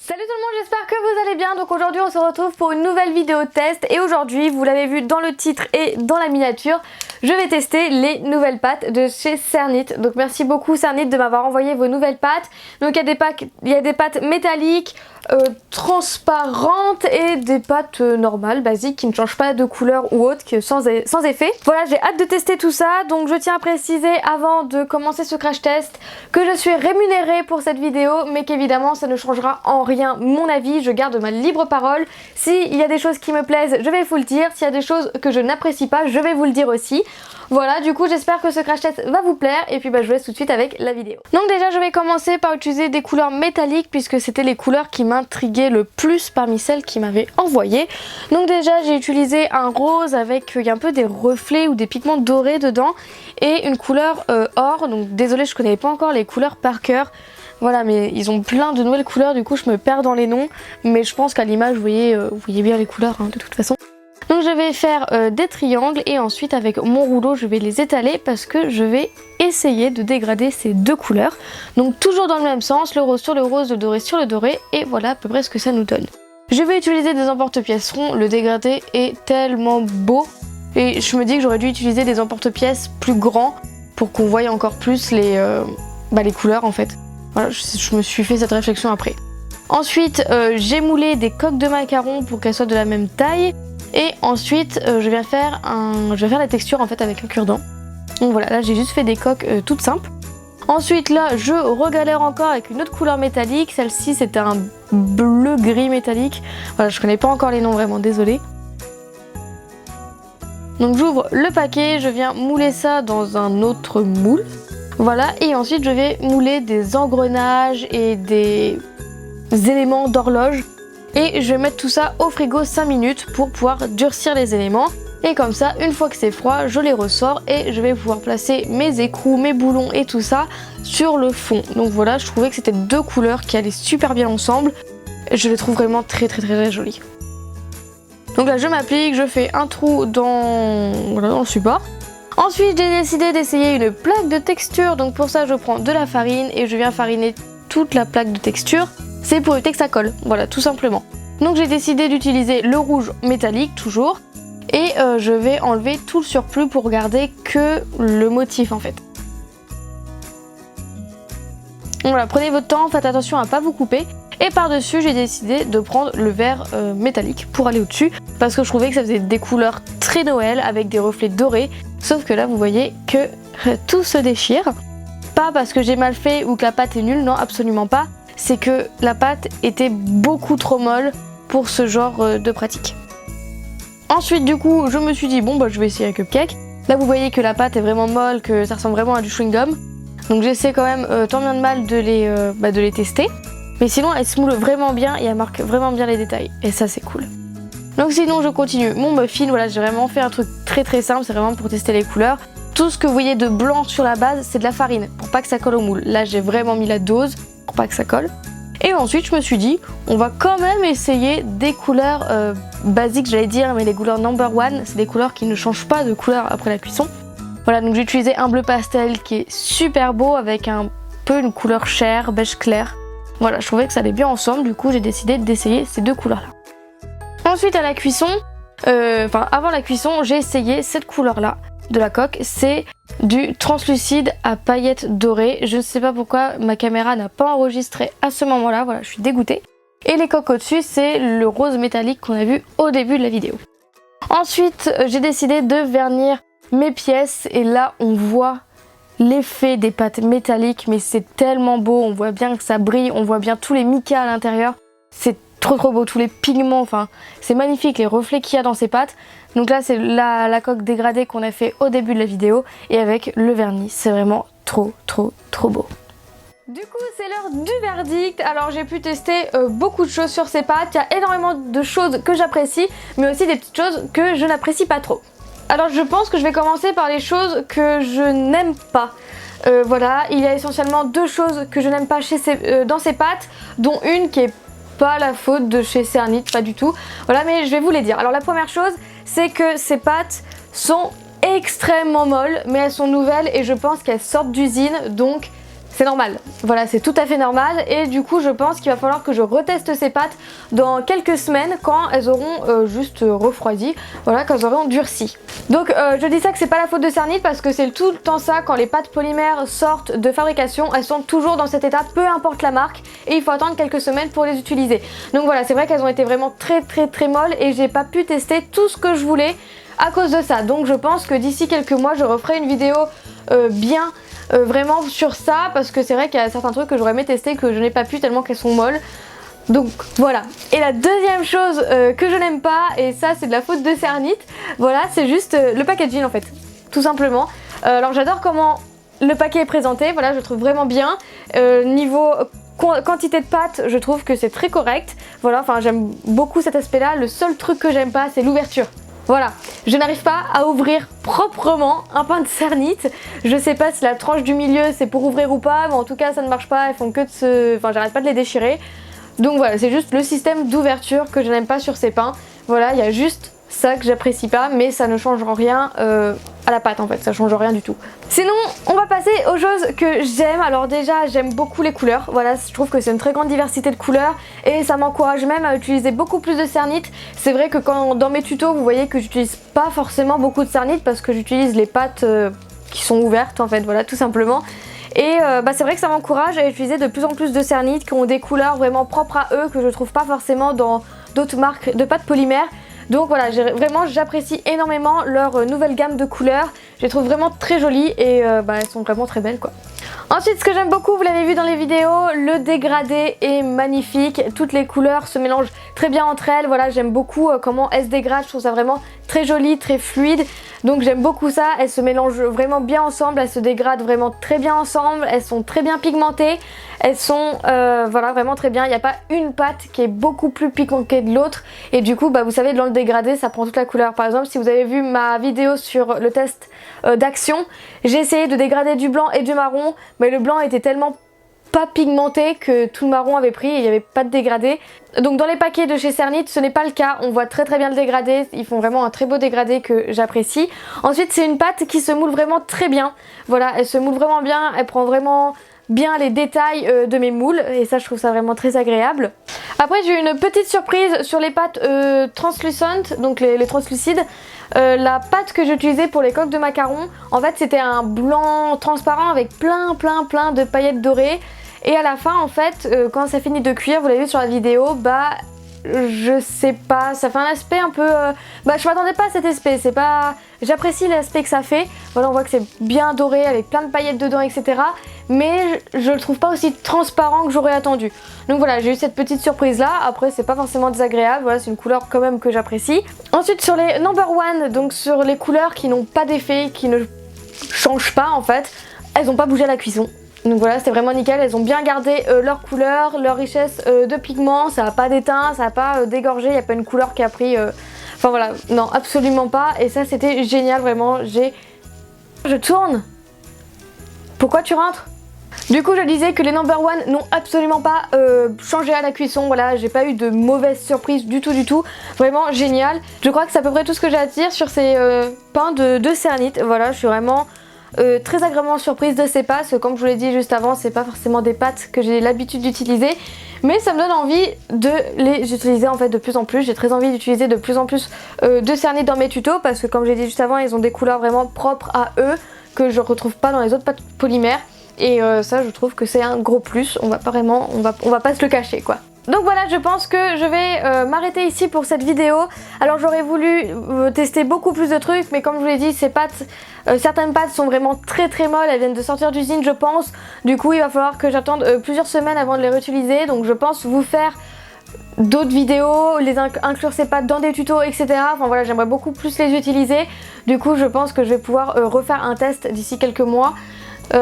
Salut tout le monde, j'espère que vous allez bien. Donc aujourd'hui on se retrouve pour une nouvelle vidéo test et aujourd'hui, vous l'avez vu dans le titre et dans la miniature, je vais tester les nouvelles pâtes de chez Cernit. Donc merci beaucoup Cernit de m'avoir envoyé vos nouvelles pâtes. Donc il y a des pâtes métalliques, transparentes et des pâtes normales, basiques, qui ne changent pas de couleur ou autre, sans effet. Voilà, j'ai hâte de tester tout ça. Donc je tiens à préciser avant de commencer ce crash test que je suis rémunérée pour cette vidéo, mais qu'évidemment ça ne changera en rien mon avis. Je garde ma libre parole. S'il y a des choses qui me plaisent, je vais vous le dire. S'il y a des choses que je n'apprécie pas, je vais vous le dire aussi. Voilà, du coup j'espère que ce crash test va vous plaire et puis je vous laisse tout de suite avec la vidéo. Donc déjà je vais commencer par utiliser des couleurs métalliques puisque c'était les couleurs qui m'intriguaient le plus parmi celles qui m'avaient envoyées. Donc déjà j'ai utilisé un rose avec un peu des reflets ou des pigments dorés dedans et une couleur or. Donc désolée, je connais pas encore les couleurs par cœur. Voilà, mais ils ont plein de nouvelles couleurs, du coup je me perds dans les noms, mais je pense qu'à l'image vous voyez bien les couleurs de toute façon. Donc je vais faire des triangles et ensuite avec mon rouleau je vais les étaler parce que je vais essayer de dégrader ces deux couleurs. Donc toujours dans le même sens, le rose sur le rose, le doré sur le doré, et voilà à peu près ce que ça nous donne. Je vais utiliser des emporte-pièces ronds, le dégradé est tellement beau et je me dis que j'aurais dû utiliser des emporte-pièces plus grands pour qu'on voie encore plus les couleurs en fait. Voilà, je me suis fait cette réflexion après. Ensuite j'ai moulé des coques de macarons pour qu'elles soient de la même taille. Et ensuite je vais faire la texture en fait avec un cure-dent. Donc voilà, là j'ai juste fait des coques toutes simples. Ensuite là je regalère encore avec une autre couleur métallique. Celle-ci c'était un bleu gris métallique. Voilà, je connais pas encore les noms vraiment, désolée. Donc j'ouvre le paquet, je viens mouler ça dans un autre moule. Voilà, et ensuite je vais mouler des engrenages et des éléments d'horloge. Et je vais mettre tout ça au frigo 5 minutes pour pouvoir durcir les éléments. Et comme ça, une fois que c'est froid, je les ressors et je vais pouvoir placer mes écrous, mes boulons et tout ça sur le fond. Donc voilà, je trouvais que c'était deux couleurs qui allaient super bien ensemble. Je les trouve vraiment très jolies. Donc là, je m'applique, je fais un trou dans le support. Ensuite, j'ai décidé d'essayer une plaque de texture. Donc pour ça, je prends de la farine et je viens fariner toute la plaque de texture. C'est pour éviter que ça colle, voilà, tout simplement. Donc j'ai décidé d'utiliser le rouge métallique, toujours. Et je vais enlever tout le surplus pour garder que le motif en fait. Donc voilà, prenez votre temps, faites attention à ne pas vous couper. Et par-dessus, j'ai décidé de prendre le vert métallique pour aller au-dessus. Parce que je trouvais que ça faisait des couleurs très Noël avec des reflets dorés. Sauf que là, vous voyez que tout se déchire. Pas parce que j'ai mal fait ou que la pâte est nulle, non, absolument pas. C'est que la pâte était beaucoup trop molle pour ce genre de pratique. Ensuite du coup je me suis dit je vais essayer un cupcake. Là vous voyez que la pâte est vraiment molle, que ça ressemble vraiment à du chewing-gum. Donc j'essaie quand même tant bien de mal de les tester. Mais sinon elle se moule vraiment bien et elle marque vraiment bien les détails. Et ça c'est cool. Donc sinon je continue mon muffin. Voilà, j'ai vraiment fait un truc très simple, c'est vraiment pour tester les couleurs. Tout ce que vous voyez de blanc sur la base c'est de la farine pour pas que ça colle au moule. Là j'ai vraiment mis la dose pour pas que ça colle. Et ensuite je me suis dit on va quand même essayer des couleurs basiques, j'allais dire, mais les couleurs number one, c'est des couleurs qui ne changent pas de couleur après la cuisson. Voilà, donc j'ai utilisé un bleu pastel qui est super beau avec un peu une couleur chair, beige clair. Voilà, je trouvais que ça allait bien ensemble, du coup j'ai décidé d'essayer ces deux couleurs là. Ensuite à la cuisson, avant la cuisson, j'ai essayé cette couleur là de la coque, c'est du translucide à paillettes dorées. Je ne sais pas pourquoi ma caméra n'a pas enregistré à ce moment là, voilà, je suis dégoûtée. Et les coques au dessus c'est le rose métallique qu'on a vu au début de la vidéo. Ensuite j'ai décidé de vernir mes pièces et là on voit l'effet des pâtes métalliques, mais c'est tellement beau, on voit bien que ça brille, on voit bien tous les micas à l'intérieur, c'est trop beau, tous les pigments, enfin c'est magnifique les reflets qu'il y a dans ces pâtes. Donc là c'est la coque dégradée qu'on a fait au début de la vidéo et avec le vernis, c'est vraiment trop beau. Du coup c'est l'heure du verdict. Alors j'ai pu tester beaucoup de choses sur ces pâtes, il y a énormément de choses que j'apprécie mais aussi des petites choses que je n'apprécie pas trop. Alors je pense que je vais commencer par les choses que je n'aime pas. Voilà, il y a essentiellement deux choses que je n'aime pas dans ces pâtes, dont une qui est pas la faute de chez Cernit, pas du tout. Voilà, mais je vais vous les dire. Alors la première chose, c'est que ces pâtes sont extrêmement molles, mais elles sont nouvelles et je pense qu'elles sortent d'usine, donc c'est normal. Voilà, c'est tout à fait normal et du coup je pense qu'il va falloir que je reteste ces pâtes dans quelques semaines quand elles auront juste refroidi, voilà, quand elles auront durci. Donc je dis ça que c'est pas la faute de Cernit parce que c'est tout le temps ça, quand les pâtes polymères sortent de fabrication, elles sont toujours dans cet état, peu importe la marque, et il faut attendre quelques semaines pour les utiliser. Donc voilà, c'est vrai qu'elles ont été vraiment très molles et j'ai pas pu tester tout ce que je voulais à cause de ça. Donc je pense que d'ici quelques mois je referai une vidéo vraiment sur ça, parce que c'est vrai qu'il y a certains trucs que j'aurais aimé tester que je n'ai pas pu tellement qu'elles sont molles. Donc voilà. Et la deuxième chose que je n'aime pas, et ça c'est de la faute de Cernit, voilà, c'est juste le packaging en fait, tout simplement. Alors j'adore comment le paquet est présenté, voilà, je trouve vraiment bien. Niveau quantité de pâtes, je trouve que c'est très correct. Voilà, enfin j'aime beaucoup cet aspect là. Le seul truc que j'aime pas, c'est l'ouverture. Voilà, je n'arrive pas à ouvrir proprement un pain de Cernit. Je sais pas si la tranche du milieu c'est pour ouvrir ou pas, mais en tout cas ça ne marche pas, elles font que de se... Enfin j'arrête pas de les déchirer. Donc voilà, c'est juste le système d'ouverture que je n'aime pas sur ces pains. Voilà, il y a juste ça que j'apprécie pas, mais ça ne change rien à la pâte en fait, ça change rien du tout. Sinon, on va passer aux choses que j'aime. Alors déjà, j'aime beaucoup les couleurs. Voilà, je trouve que c'est une très grande diversité de couleurs et ça m'encourage même à utiliser beaucoup plus de Cernit. C'est vrai que dans mes tutos, vous voyez que j'utilise pas forcément beaucoup de Cernit parce que j'utilise les pâtes qui sont ouvertes en fait, voilà, tout simplement. Et c'est vrai que ça m'encourage à utiliser de plus en plus de Cernit qui ont des couleurs vraiment propres à eux que je trouve pas forcément dans d'autres marques de pâtes polymères. Donc voilà, j'apprécie énormément leur nouvelle gamme de couleurs. Je les trouve vraiment très jolies et elles sont vraiment très belles quoi. Ensuite, ce que j'aime beaucoup, vous l'avez vu dans les vidéos, le dégradé est magnifique. Toutes les couleurs se mélangent très bien entre elles. Voilà, j'aime beaucoup comment elles se dégradent. Je trouve ça vraiment très joli, très fluide. Donc j'aime beaucoup ça. Elles se mélangent vraiment bien ensemble. Elles se dégradent vraiment très bien ensemble. Elles sont très bien pigmentées. Elles sont voilà, vraiment très bien. Il n'y a pas une pâte qui est beaucoup plus pigmentée que l'autre. Et du coup, vous savez, dans le dégradé, ça prend toute la couleur. Par exemple, si vous avez vu ma vidéo sur le test d'action, j'ai essayé de dégrader du blanc et du marron, mais le blanc était tellement pas pigmenté que tout le marron avait pris et il n'y avait pas de dégradé. Donc dans les paquets de chez Cernit, ce n'est pas le cas, on voit très bien le dégradé, ils font vraiment un très beau dégradé que j'apprécie. Ensuite, c'est une pâte qui se moule vraiment très bien, voilà, elle se moule vraiment bien, elle prend vraiment bien les détails de mes moules et ça je trouve ça vraiment très agréable. Après j'ai eu une petite surprise sur les pâtes translucentes, donc les translucides. La pâte que j'utilisais pour les coques de macarons, en fait c'était un blanc transparent avec plein de paillettes dorées. Et à la fin en fait, quand ça finit de cuire, vous l'avez vu sur la vidéo, je sais pas, ça fait un aspect un peu... je m'attendais pas à cet aspect, c'est pas... J'apprécie l'aspect que ça fait, voilà on voit que c'est bien doré avec plein de paillettes dedans etc. Mais je le trouve pas aussi transparent que j'aurais attendu. Donc voilà, j'ai eu cette petite surprise là, après c'est pas forcément désagréable, voilà c'est une couleur quand même que j'apprécie. Ensuite sur les number one, donc sur les couleurs qui n'ont pas d'effet, qui ne changent pas en fait, elles n'ont pas bougé à la cuisson. Donc voilà, c'était vraiment nickel, elles ont bien gardé leur couleur, leur richesse de pigments, ça n'a pas déteint, ça n'a pas dégorgé, il n'y a pas une couleur qui a pris... Enfin voilà, non absolument pas, et ça c'était génial vraiment, Je tourne. Pourquoi tu rentres? Du coup je disais que les number one n'ont absolument pas changé à la cuisson, voilà, j'ai pas eu de mauvaise surprise du tout, vraiment génial. Je crois que c'est à peu près tout ce que j'ai à dire sur ces pains de Cernit, voilà, je suis vraiment... très agréablement surprise de ces pâtes, parce que comme je vous l'ai dit juste avant, c'est pas forcément des pâtes que j'ai l'habitude d'utiliser, mais ça me donne envie de les utiliser en fait de plus en plus. J'ai très envie d'utiliser de plus en plus de Cernit dans mes tutos, parce que comme j'ai dit juste avant, ils ont des couleurs vraiment propres à eux que je retrouve pas dans les autres pâtes polymères, et ça je trouve que c'est un gros plus, on va pas se le cacher quoi. Donc voilà, je pense que je vais m'arrêter ici pour cette vidéo. Alors j'aurais voulu tester beaucoup plus de trucs, mais comme je vous l'ai dit, ces pâtes, certaines pâtes sont vraiment très molles, elles viennent de sortir d'usine je pense. Du coup il va falloir que j'attende plusieurs semaines avant de les réutiliser, donc je pense vous faire d'autres vidéos, inclure ces pâtes dans des tutos etc. Enfin voilà, j'aimerais beaucoup plus les utiliser. Du coup je pense que je vais pouvoir refaire un test d'ici quelques mois. Et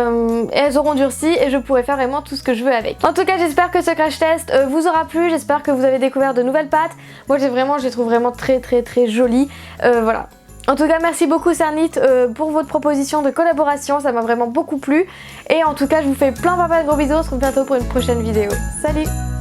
elles auront durci et je pourrai faire vraiment tout ce que je veux avec. En tout cas j'espère que ce crash test vous aura plu, j'espère que vous avez découvert de nouvelles pâtes. Moi je les trouve vraiment très jolies, voilà. En tout cas merci beaucoup Cernit pour votre proposition de collaboration, ça m'a vraiment beaucoup plu. Et en tout cas je vous fais plein de gros bisous, on se retrouve bientôt pour une prochaine vidéo. Salut!